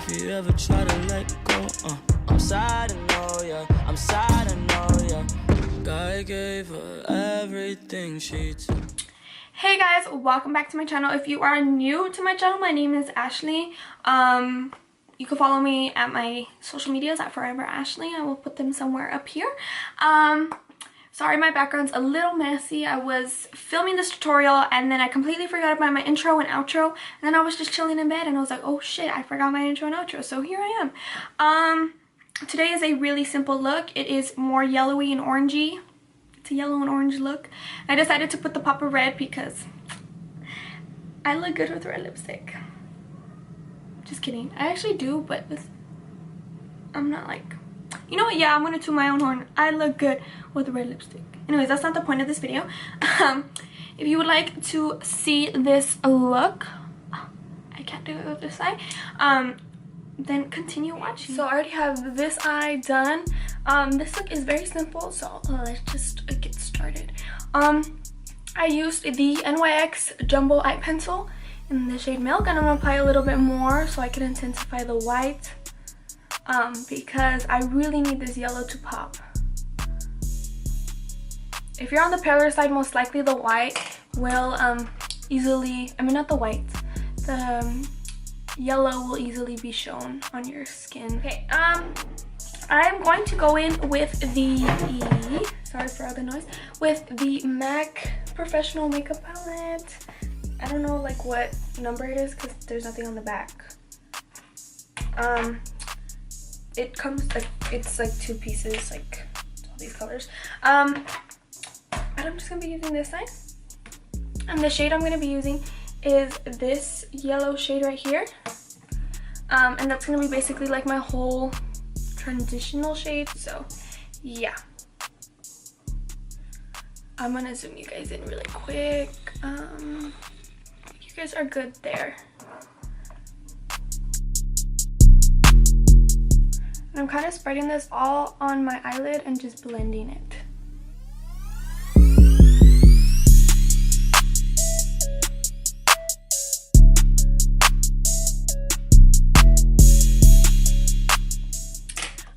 if you ever try to let go. I'm sad, I know, yeah. I'm sad, I know, yeah. God gave her everything she took. Hey guys, welcome back to my channel. If you are new to my channel, my name is Ashley. You can follow me at my social medias at Forever Ashley. I will put them somewhere up here. Sorry, my background's a little messy. I was filming this tutorial and then I completely forgot about my intro and outro. And then I was just chilling in bed and I was like, oh shit, I forgot my intro and outro. So here I am. Today is a really simple look. It is more yellowy and orangey. It's a yellow and orange look. I decided to put the pop of red because I look good with red lipstick. Just kidding. I actually do, but I'm not like... You know what? Yeah, I'm gonna toot my own horn. I look good with red lipstick. Anyways, that's not the point of this video. If you would like to see this look, I can't do it with this eye. Then continue watching. So I already have this eye done. This look is very simple, so let's just get started. I used the NYX Jumbo Eye Pencil in the shade Milk, and I'm gonna apply a little bit more so I can intensify the white. Because I really need this yellow to pop. If you're on the paler side, most likely the white will easily, I mean not the white, the yellow will easily be shown on your skin. Okay, I'm going to go in with the, sorry for all the noise, with the MAC Professional Makeup Palette. I don't know like what number it is because there's nothing on the back. It comes like, it's like two pieces, like all these colors. But I'm just gonna be using this side. And the shade I'm gonna be using is this yellow shade right here. And that's gonna be basically like my whole transitional shade. So yeah. I'm gonna zoom you guys in really quick. You guys are good there. I'm kind of spreading this all on my eyelid and just blending it.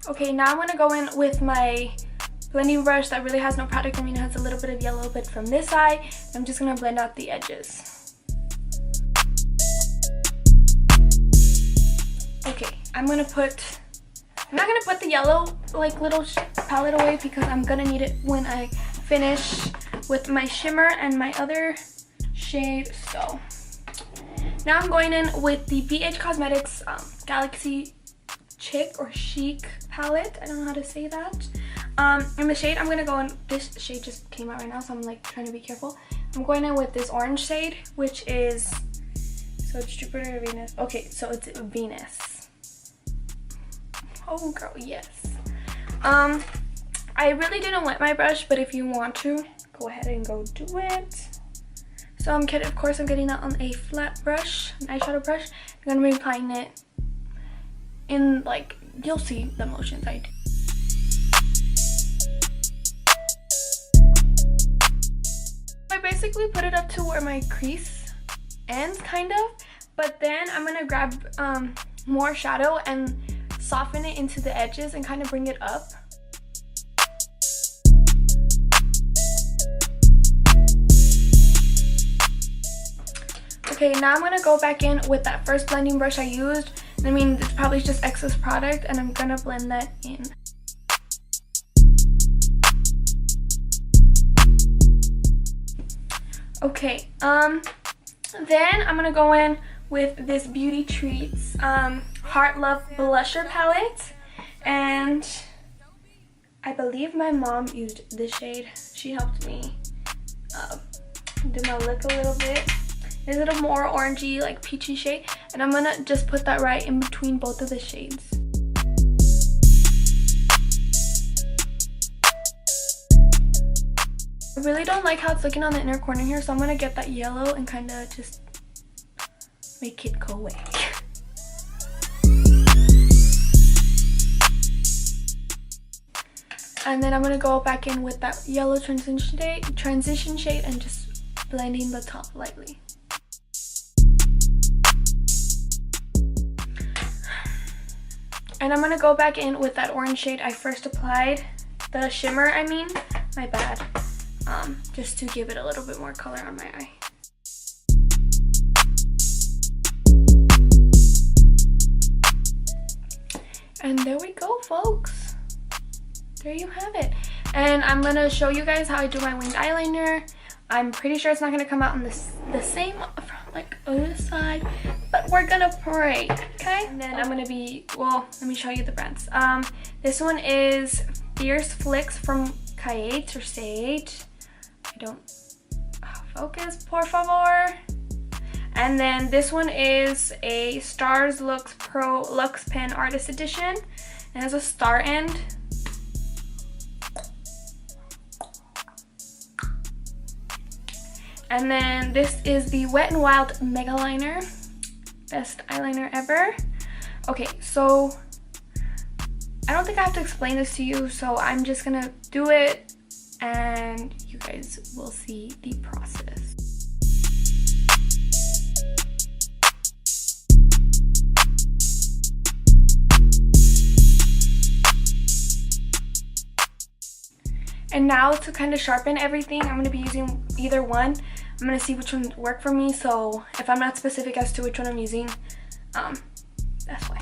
Okay, now I'm going to go in with my blending brush that really has no product. I mean, it has a little bit of yellow, but from this eye, I'm just going to blend out the edges. Okay, I'm not gonna put the yellow like little palette away because I'm gonna need it when I finish with my shimmer and my other shade. So now I'm going in with the BH Cosmetics Galaxy Chic or Chic palette. I don't know how to say that. In the shade I'm gonna go in, this shade just came out right now, so I'm like trying to be careful. I'm going in with this orange shade, which is, so it's Jupiter or Venus. Okay, so it's Venus. Oh girl, yes. I really didn't wet my brush, but if you want to, go ahead and go do it. So of course I'm getting that on a flat brush, an eyeshadow brush. I'm gonna be applying it in like, you'll see the motions I do. I basically put it up to where my crease ends kind of, but then I'm gonna grab more shadow and soften it into the edges and kind of bring it up. Okay, now I'm gonna go back in with that first blending brush I used. I mean, it's probably just excess product, and I'm gonna blend that in. Okay, then I'm gonna go in with this Beauty Treats Heart Love Blusher palette, and I believe my mom used this shade. She helped me do my look a little bit. It's a little more orangey, like peachy shade, and I'm gonna just put that right in between both of the shades. I really don't like how it's looking on the inner corner here, so I'm gonna get that yellow and kind of just make it go away. And then I'm gonna go back in with that yellow transition shade and just blending the top lightly. And I'm going to go back in with that orange shade I first applied. The shimmer, I mean. My bad. Just to give it a little bit more color on my eye. And there we go, folks. There you have it. And I'm going to show you guys how I do my winged eyeliner. I'm pretty sure it's not going to come out in the same like other side, but we're gonna pray, okay? And then I'm gonna be, well, let me show you the brands. This one is Fierce Flicks from Kate or Sage. I don't focus, por favor. And then this one is a Stars Lux Pro Luxe Pen Artist Edition. It has a star end. And then this is the Wet n Wild Mega Liner. Best eyeliner ever. Okay, so I don't think I have to explain this to you, so I'm just gonna do it and you guys will see the process. And now to kind of sharpen everything, I'm going to be using either one. I'm going to see which one work for me. So if I'm not specific as to which one I'm using, that's why.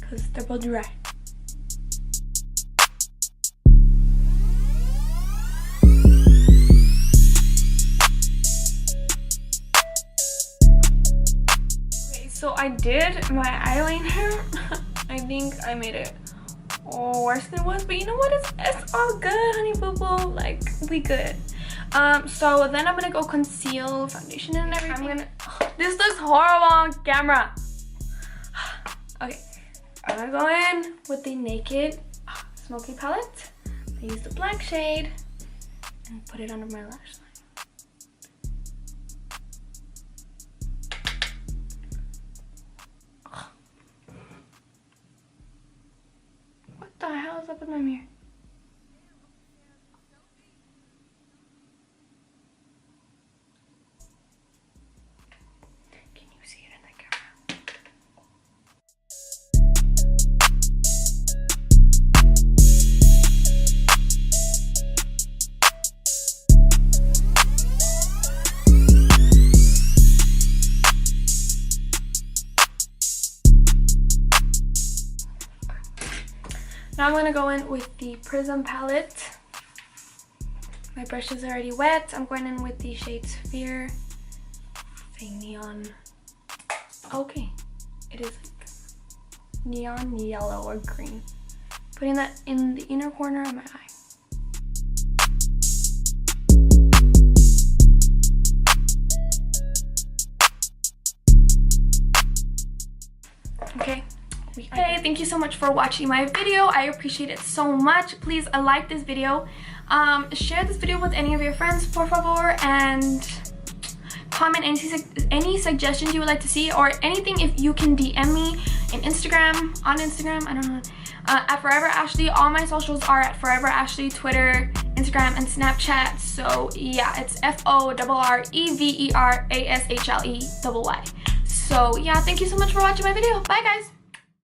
Because they're both dry. Okay, so I did my eyeliner. I think I made it worse than it was, but you know what, it's all good, honey boo boo, like we good. So then I'm gonna go conceal, foundation and everything. This looks horrible on camera. Okay, I'm gonna go in with the Naked Smoky palette. I use the black shade and put it under my lash line. What the hell is up with my mirror? Can you see it in the camera? Now I'm going to go in with the Prism palette. My brush is already wet. I'm going in with the shade Sphere. Say neon. Okay, it is like neon yellow or green. Putting that in the inner corner of my eye. Okay. Hey, thank you so much for watching my video. I appreciate it so much. Please like this video, share this video with any of your friends, por favor, and comment any suggestions you would like to see, or anything. If you can DM me on Instagram, I don't know, at Forever Ashley. All my socials are at Forever Ashley, Twitter, Instagram, and Snapchat. So yeah, it's FORREVERASHLEY. So yeah, thank you so much for watching my video. Bye guys.